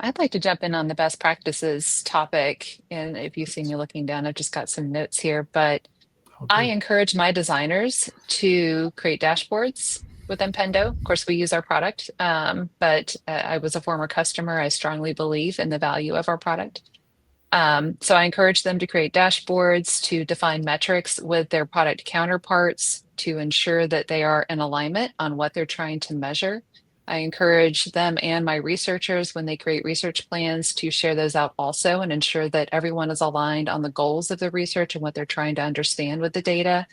I'd like to jump in on the best practices topic. And if you see me looking down, I've just got some notes here, but Oh, I good. encourage my designers to create dashboards within Pendo. Of course, we use our product, but I was a former customer. I strongly believe in the value of our product. So I encourage them to create dashboards, to define metrics with their product counterparts, to ensure that they are in alignment on what they're trying to measure. I encourage them and my researchers when they create research plans to share those out also and ensure that everyone is aligned on the goals of the research and what they're trying to understand with the data.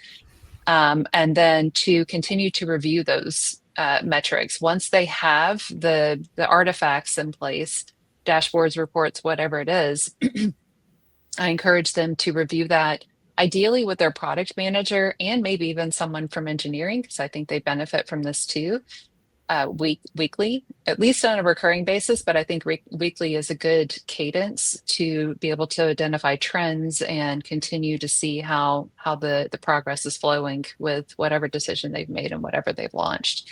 And then to continue to review those metrics once they have the artifacts in place, dashboards, reports, whatever it is. I encourage them to review that ideally with their product manager and maybe even someone from engineering, because I think they benefit from this too, weekly, at least on a recurring basis. But I think weekly is a good cadence to be able to identify trends and continue to see how the progress is flowing with whatever decision they've made and whatever they've launched.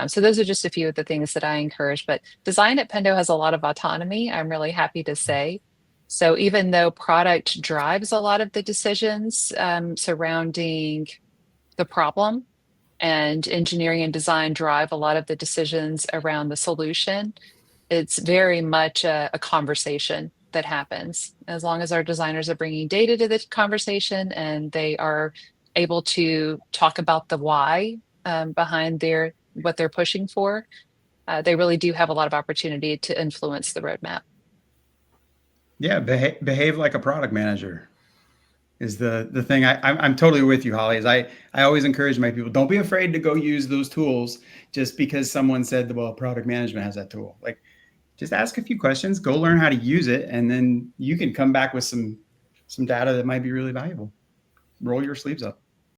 So those are just a few of the things that I encourage. But design at Pendo has a lot of autonomy, I'm really happy to say. So even though product drives a lot of the decisions surrounding the problem, and engineering and design drive a lot of the decisions around the solution, it's very much a conversation that happens. As long as our designers are bringing data to the conversation and they are able to talk about the why behind their what they're pushing for, they really do have a lot of opportunity to influence the roadmap. Yeah, behave like a product manager is the thing. I'm totally with you, Holly. Is I always encourage my people, don't be afraid to go use those tools just because someone said, well, product management has that tool. Like, just ask a few questions, go learn how to use it, and then you can come back with some data that might be really valuable. Roll your sleeves up.